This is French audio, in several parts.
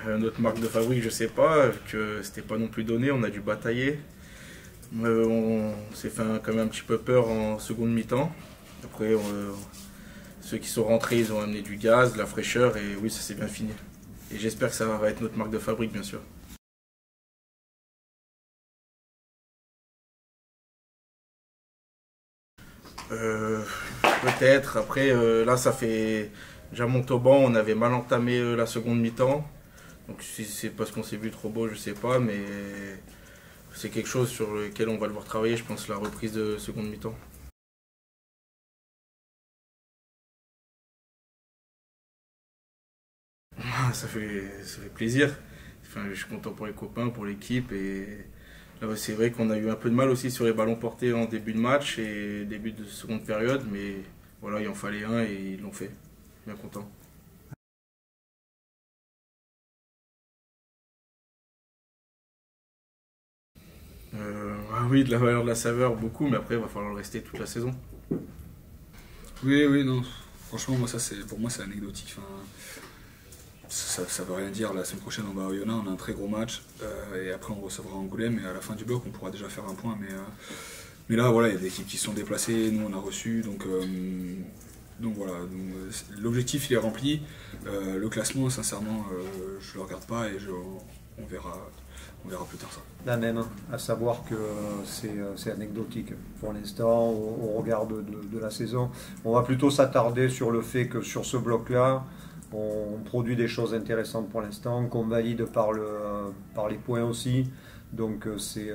Notre marque de fabrique, je sais pas, que c'était pas non plus donné, on a dû batailler. On s'est fait quand même un petit peu peur en seconde mi-temps. Après, ceux qui sont rentrés, ils ont amené du gaz, de la fraîcheur et oui, ça s'est bien fini. Et j'espère que ça va être notre marque de fabrique, bien sûr. Peut-être. Après, là, ça fait déjà Montauban, on avait mal entamé la seconde mi-temps. Donc si c'est parce qu'on s'est vu trop beau, je sais pas, mais c'est quelque chose sur lequel on va devoir travailler, je pense, la reprise de seconde mi-temps. Ça fait plaisir. Enfin, je suis content pour les copains, pour l'équipe. Et là, c'est vrai qu'on a eu un peu de mal aussi sur les ballons portés en début de match et début de seconde période. Mais voilà, il en fallait un et ils l'ont fait. Bien content. Ah oui, de la valeur de la saveur, beaucoup. Mais après, il va falloir le rester toute la saison. Oui, oui, non. Franchement, moi, pour moi, c'est anecdotique. Enfin, ça veut rien dire. La semaine prochaine, on va à Oyonnax, on a un très gros match. Et après, on recevra Angoulême. Et à la fin du bloc, on pourra déjà faire un point. Mais là, voilà, il y a des équipes qui se sont déplacées. Nous, on a reçu. Donc voilà. L'objectif, il est rempli. Le classement, sincèrement, je ne le regarde pas et on verra. On verra plus tard ça. La même, à savoir que c'est anecdotique. Pour l'instant, au regard de la saison, on va plutôt s'attarder sur le fait que sur ce bloc-là, on produit des choses intéressantes pour l'instant, qu'on valide par les points aussi. Donc c'est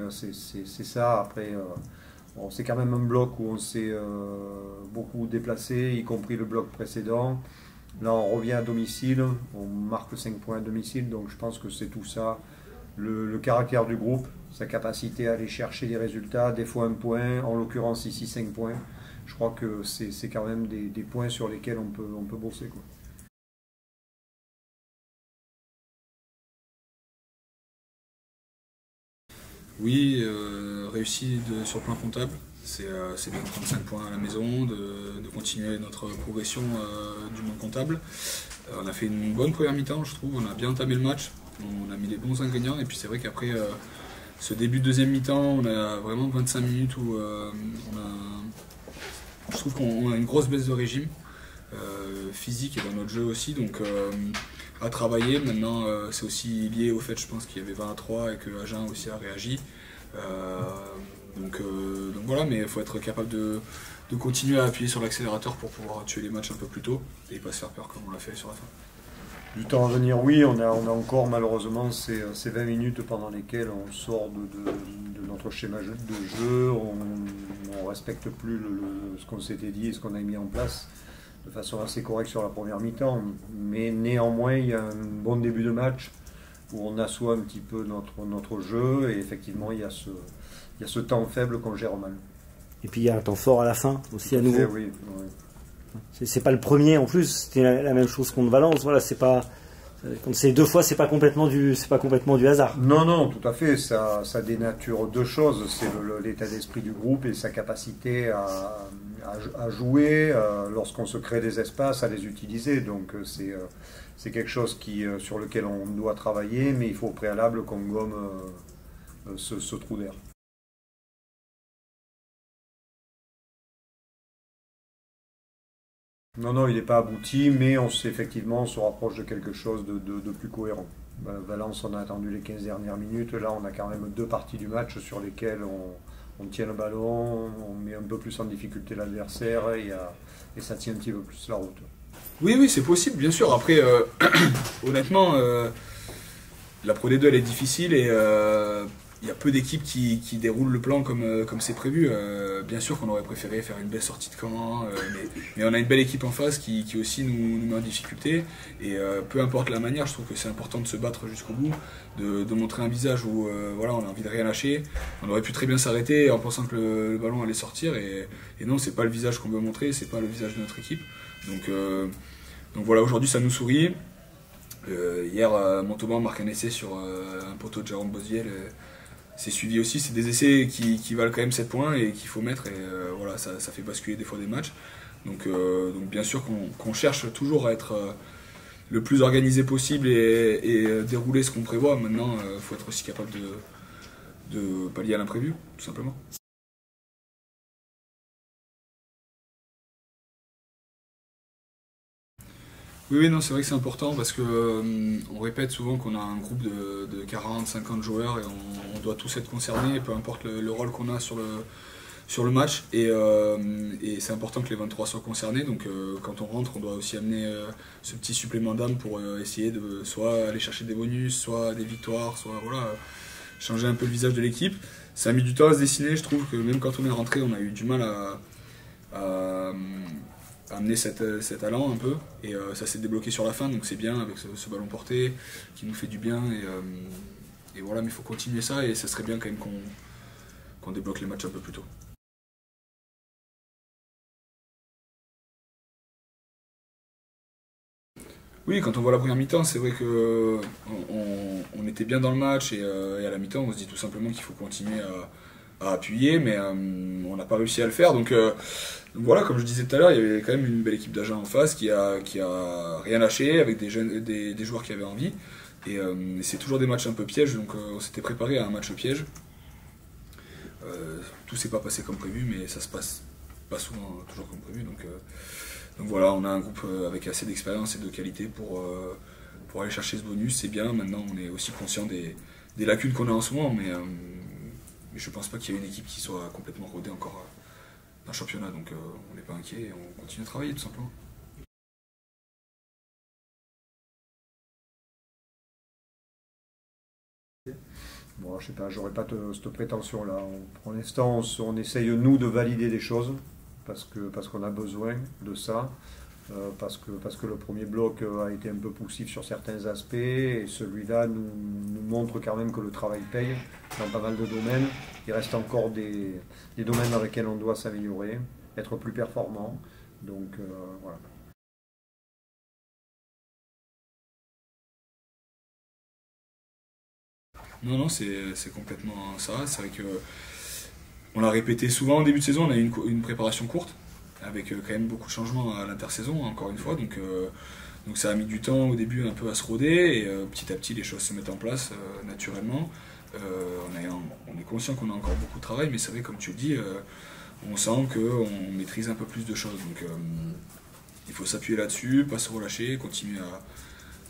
ça. Après, bon, c'est quand même un bloc où on s'est beaucoup déplacé, y compris le bloc précédent. Là, on revient à domicile, on marque 5 points à domicile, donc je pense que c'est tout ça. Le caractère du groupe, sa capacité à aller chercher des résultats, des fois un point, en l'occurrence ici 5 points. Je crois que c'est quand même des points sur lesquels on peut bosser, quoi. Oui, réussi sur le plan comptable. C'est bien de prendre 5 points à la maison, de continuer notre progression du monde comptable. On a fait une bonne première mi-temps, je trouve. On a bien entamé le match. On a mis les bons ingrédients. Et puis c'est vrai qu'après ce début de deuxième mi-temps, on a vraiment 25 minutes où je trouve qu'on a une grosse baisse de régime physique et dans notre jeu aussi. Donc à travailler. Maintenant, c'est aussi lié au fait, je pense, qu'il y avait 20-3 et que Agen aussi a réagi. Donc voilà, mais il faut être capable de continuer à appuyer sur l'accélérateur pour pouvoir tuer les matchs un peu plus tôt et pas se faire peur comme on l'a fait sur la fin. Du temps à venir, oui, on a encore malheureusement ces 20 minutes pendant lesquelles on sort de notre schéma de jeu, on ne respecte plus ce qu'on s'était dit et ce qu'on a mis en place de façon assez correcte sur la première mi-temps. Mais néanmoins, il y a un bon début de match où on assoit un petit peu notre jeu et effectivement, il y a ce temps faible qu'on gère mal. Et puis il y a un temps fort à la fin aussi à nouveau. Oui, oui. C'est pas le premier en plus, c'était la même chose contre Valence. Voilà, c'est pas quand c'est deux fois, c'est pas complètement du hasard. Non, non, tout à fait. Ça dénature deux choses. C'est l'état d'esprit du groupe et sa capacité à jouer lorsqu'on se crée des espaces, à les utiliser. Donc c'est quelque chose sur lequel on doit travailler, mais il faut au préalable qu'on gomme ce trou d'air. Non, non, il n'est pas abouti, mais effectivement, on se rapproche de quelque chose de plus cohérent. Valence, on a attendu les 15 dernières minutes. Là, on a quand même deux parties du match sur lesquelles on tient le ballon, on met un peu plus en difficulté l'adversaire et ça tient un petit peu plus la route. Oui, oui, c'est possible, bien sûr. Après, honnêtement, la Pro D2, elle est difficile et il y a peu d'équipes qui déroulent le plan comme c'est prévu. Bien sûr qu'on aurait préféré faire une belle sortie de camp, mais on a une belle équipe en face qui aussi nous met en difficulté. Et peu importe la manière, je trouve que c'est important de se battre jusqu'au bout, de montrer un visage où voilà, on a envie de rien lâcher. On aurait pu très bien s'arrêter en pensant que le ballon allait sortir. Et non, c'est pas le visage qu'on veut montrer, c'est pas le visage de notre équipe. Donc voilà, aujourd'hui ça nous sourit. Hier, Montauban marque un essai sur un poteau de Jérôme Bosviel. C'est suivi aussi, c'est des essais qui valent quand même 7 points et qu'il faut mettre. Et voilà, ça fait basculer des fois des matchs. Donc bien sûr qu'on cherche toujours à être le plus organisé possible et dérouler ce qu'on prévoit. Maintenant, il faut être aussi capable de pallier à l'imprévu, tout simplement. Oui, non, c'est vrai que c'est important parce que on répète souvent qu'on a un groupe de 40, 50 joueurs et on doit tous être concernés, peu importe le rôle qu'on a sur le match. Et c'est important que les 23 soient concernés. Donc quand on rentre, on doit aussi amener ce petit supplément d'âme pour essayer de soit aller chercher des bonus, soit des victoires, soit voilà, changer un peu le visage de l'équipe. Ça a mis du temps à se dessiner. Je trouve que même quand on est rentré, on a eu du mal à amener cet allant un peu, et ça s'est débloqué sur la fin, donc c'est bien avec ce ballon porté qui nous fait du bien, et voilà, mais il faut continuer ça, et ça serait bien quand même qu'on débloque les matchs un peu plus tôt. Oui, quand on voit la première mi-temps, c'est vrai que on était bien dans le match, et à la mi-temps on se dit tout simplement qu'il faut continuer à appuyer, mais on n'a pas réussi à le faire. Donc voilà, comme je disais tout à l'heure, il y avait quand même une belle équipe d'agents en face qui a rien lâché, avec des joueurs qui avaient envie. Et c'est toujours des matchs un peu pièges, donc on s'était préparé à un match piège. Tout s'est pas passé comme prévu, mais ça se passe pas souvent toujours comme prévu. Donc voilà, on a un groupe avec assez d'expérience et de qualité pour aller chercher ce bonus, c'est bien. Maintenant, on est aussi conscient des lacunes qu'on a en ce moment, mais je pense pas qu'il y ait une équipe qui soit complètement rodée encore dans le championnat, donc on n'est pas inquiet et on continue à travailler tout simplement. Bon, je sais pas, j'aurais pas cette prétention-là. Pour l'instant, on essaye nous de valider des choses parce qu'on a besoin de ça. Parce que le premier bloc a été un peu poussif sur certains aspects, et celui-là nous montre quand même que le travail paye dans pas mal de domaines. Il reste encore des domaines dans lesquels on doit s'améliorer, être plus performant. Donc voilà. Non, c'est complètement ça. C'est vrai que on l'a répété souvent en début de saison, on a eu une préparation courte, avec quand même beaucoup de changements à l'intersaison, encore une fois, donc ça a mis du temps au début un peu à se roder, et petit à petit les choses se mettent en place naturellement. On est conscient qu'on a encore beaucoup de travail, mais c'est vrai, comme tu le dis, on sent qu'on maîtrise un peu plus de choses, donc il faut s'appuyer là-dessus, pas se relâcher, continuer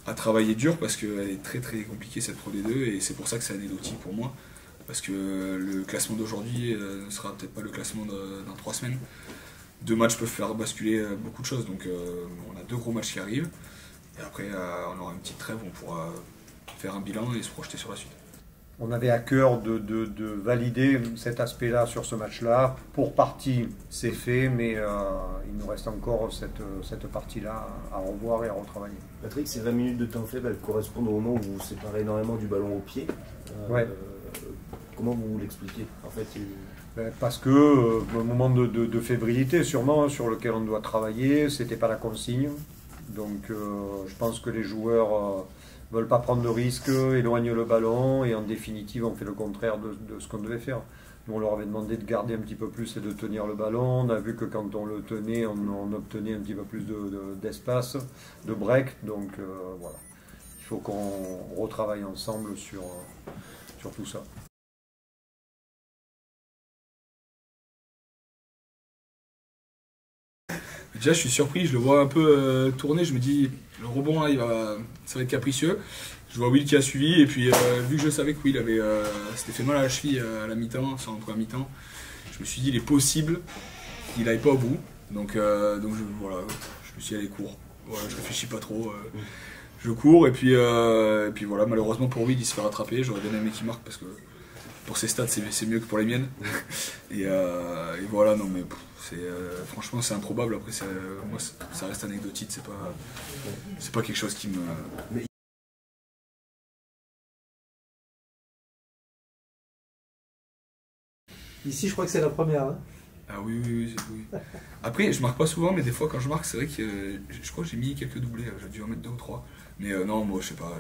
à travailler dur, parce qu'elle est très très compliquée cette Pro D2, et c'est pour ça que c'est anecdotique pour moi, parce que le classement d'aujourd'hui ne sera peut-être pas le classement dans 3 semaines. 2 matchs peuvent faire basculer beaucoup de choses, donc on a 2 gros matchs qui arrivent, et après on aura une petite trêve, on pourra faire un bilan et se projeter sur la suite. On avait à cœur de valider cet aspect-là sur ce match-là. Pour partie, c'est fait, mais il nous reste encore cette partie-là à revoir et à retravailler. Patrick, ces 20 minutes de temps faible, elles correspondent au moment où vous vous séparez énormément du ballon au pied. Ouais. Comment vous l'expliquez en fait? Parce que le moment de fébrilité, sûrement, sur lequel on doit travailler, c'était pas la consigne. Donc je pense que les joueurs veulent pas prendre de risques, éloignent le ballon, et en définitive on fait le contraire de ce qu'on devait faire. Nous, on leur avait demandé de garder un petit peu plus et de tenir le ballon. On a vu que quand on le tenait, on obtenait un petit peu plus d'espace, de break. Donc voilà, il faut qu'on retravaille ensemble sur tout ça. Déjà, je suis surpris, je le vois un peu tourner, je me dis, le rebond là, ça va être capricieux. Je vois Will qui a suivi, et puis vu que je savais que Will s'était fait mal à la cheville à la mi-temps, sur la première mi-temps, je me suis dit, il est possible qu'il n'aille pas au bout. Donc voilà, je me suis dit, allez, cours. Voilà, je réfléchis pas trop, je cours, et puis voilà, malheureusement pour Will, il se fait rattraper. J'aurais bien aimé qu'il marque, parce que pour ses stats, c'est mieux que pour les miennes. Et voilà, non mais franchement c'est improbable. Après moi ça reste anecdotique, c'est pas quelque chose qui me... Ici, je crois que c'est la première. Hein. Ah oui. Après, je marque pas souvent, mais des fois quand je marque, c'est vrai que je crois que j'ai mis quelques doublés, j'ai dû en mettre 2 ou 3. Mais non, moi je sais pas,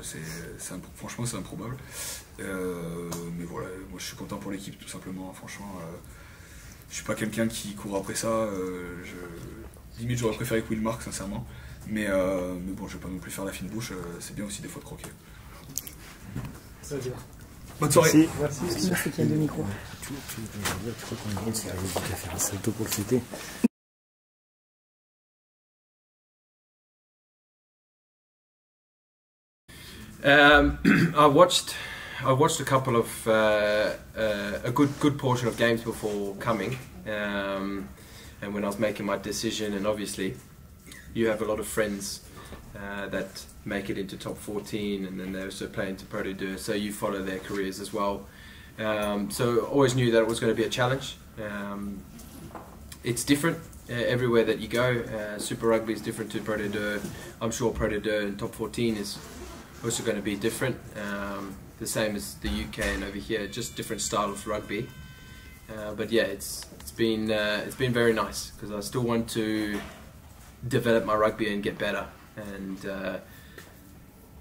franchement c'est improbable. Mais voilà, moi je suis content pour l'équipe, tout simplement. Franchement, je suis pas quelqu'un qui court après ça. Limite j'aurais préféré que Will marque, sincèrement. Mais bon, je vais pas non plus faire la fine bouche, c'est bien aussi des fois de croquer. Bonne soirée. Merci. Merci qu'il y a deux micros. Tu crois qu'on est bon, c'est arrivé à faire un salto pour le fêter. I watched a couple of a good portion of games before coming, and when I was making my decision, and obviously you have a lot of friends that make it into top 14, and then they also play into Pro D2, so you follow their careers as well. So always knew that it was going to be a challenge. It's different everywhere that you go. Super Rugby is different to Pro D2. I'm sure Pro D2 and top 14 is also going to be different. The same as the UK and over here, just different style of rugby. But yeah, it's been very nice because I still want to develop my rugby and get better. And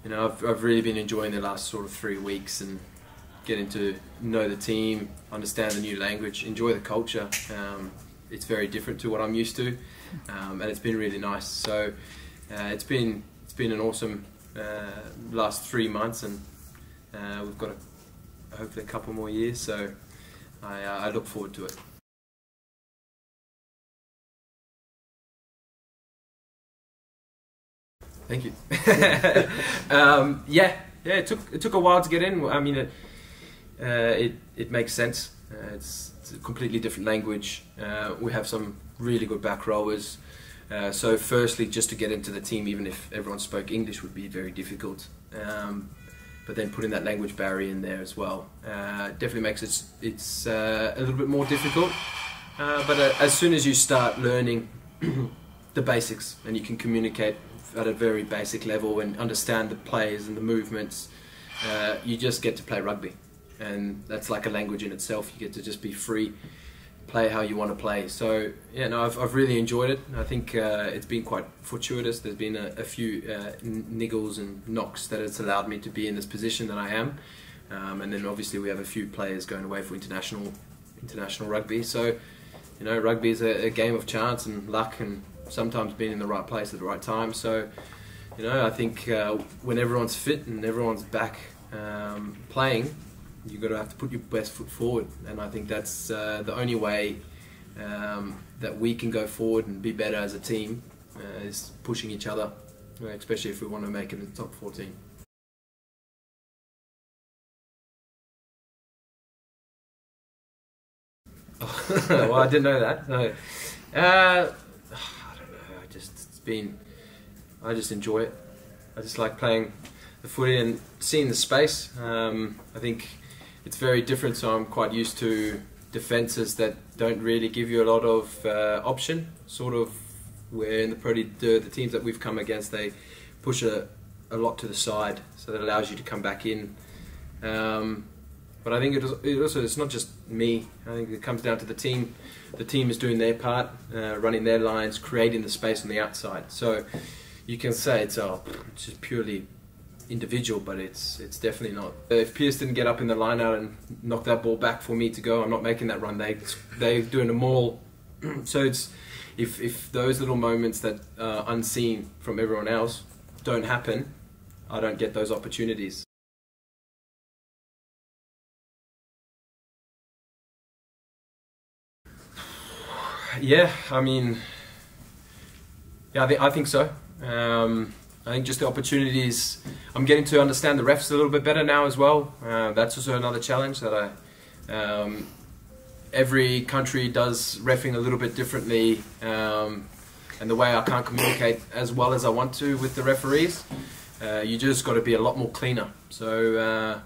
you know, I've really been enjoying the last sort of 3 weeks and getting to know the team, understand the new language, enjoy the culture. It's very different to what I'm used to, and it's been really nice. So it's been an awesome last 3 months, and we've got hopefully a couple more years. So I look forward to it. Thank you. Yeah, it took a while to get in. I mean, it makes sense. It's a completely different language. We have some really good back rowers. So firstly, just to get into the team, even if everyone spoke English, would be very difficult. But then putting that language barrier in there as well definitely makes it's a little bit more difficult. But as soon as you start learning the basics and you can communicate at a very basic level and understand the plays and the movements, you just get to play rugby, and that's like a language in itself. You get to just be free, play how you want to play. So yeah, no, I've really enjoyed it. I think it's been quite fortuitous. There's been a few niggles and knocks that it's allowed me to be in this position that I am, and then obviously we have a few players going away for international rugby. So you know, rugby is a game of chance and luck, and sometimes being in the right place at the right time. So you know, I think when everyone's fit and everyone's back playing, you've got to have to put your best foot forward, and I think that's the only way that we can go forward and be better as a team is pushing each other, especially if we want to make it in the top 14. Well, I didn't know that. No. I don't know. I just enjoy it. I just like playing the footy and seeing the space. I think it's very different, so I'm quite used to defences that don't really give you a lot of option, sort of where in the Pro D2, the teams that we've come against, they push a lot to the side, so that allows you to come back in. But I think it's not just me. I think it comes down to the team. The team is doing their part, running their lines, creating the space on the outside. So you can say it's just purely individual, but it's definitely not. If Pierce didn't get up in the line out and knock that ball back for me to go, I'm not making that run. They're doing them all. So it's if those little moments that are unseen from everyone else don't happen, I don't get those opportunities. Yeah, I mean, yeah, I think so. I think just the opportunities, I'm getting to understand the refs a little bit better now as well. That's also another challenge that every country does reffing a little bit differently, and the way I can't communicate as well as I want to with the referees, you just got to be a lot more cleaner. So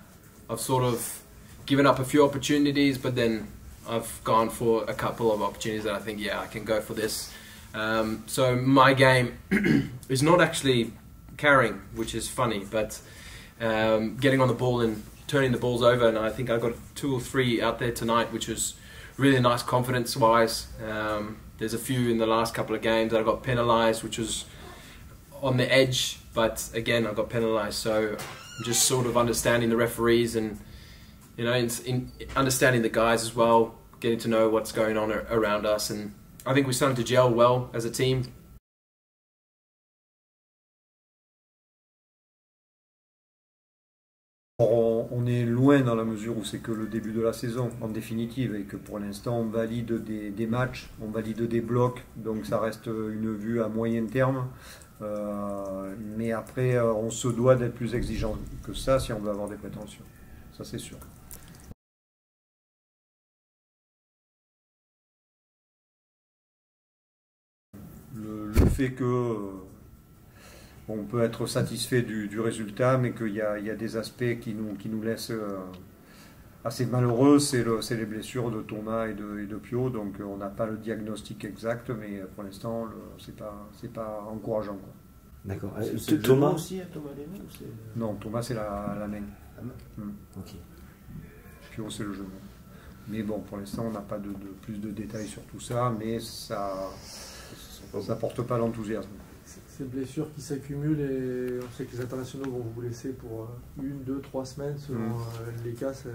I've sort of given up a few opportunities, but then I've gone for a couple of opportunities that I think, yeah, I can go for this. So my game is not actually carrying, which is funny, but getting on the ball and turning the balls over, and I think I got 2 or 3 out there tonight, which was really nice confidence-wise. There's a few in the last couple of games that I got penalised, which was on the edge, but again, I got penalised. So I'm just sort of understanding the referees and, you know, in understanding the guys as well, getting to know what's going on around us, and I think we're starting to gel well as a team. On est loin dans la mesure où c'est que le début de la saison, en définitive, et que pour l'instant on valide des matchs, on valide des blocs, donc ça reste une vue à moyen terme. Mais après, on se doit d'être plus exigeant que ça si on veut avoir des prétentions. Ça, c'est sûr. Le fait que on peut être satisfait du résultat, mais qu'il y a des aspects qui nous laissent assez malheureux, c'est les blessures de Thomas et de Pio. Donc on n'a pas le diagnostic exact, mais pour l'instant, c'est pas encourageant, quoi. D'accord. C'est Thomas aussi, Thomas Lévy, ou c'est... Non, Thomas, c'est la main. Ok. Pio, c'est le genou. Mais bon, pour l'instant, on n'a pas de plus de détails sur tout ça, mais ça porte pas l'enthousiasme. Ces blessures qui s'accumulent et on sait que les internationaux vont vous laisser pour 1, 2, 3 semaines selon les cas. Ça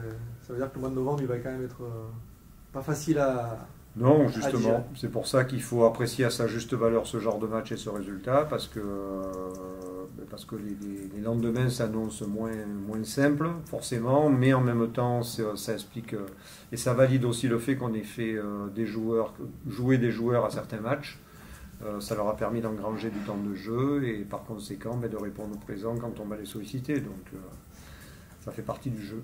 veut dire que le mois de novembre, il va quand même être pas facile à... Non, justement, c'est pour ça qu'il faut apprécier à sa juste valeur ce genre de match et ce résultat, parce que les lendemains s'annoncent moins simples, forcément, mais en même temps, ça explique, et ça valide aussi le fait qu'on ait fait jouer des joueurs à certains matchs. Ça leur a permis d'engranger du temps de jeu et par conséquent de répondre au présent quand on va les solliciter. Donc ça fait partie du jeu.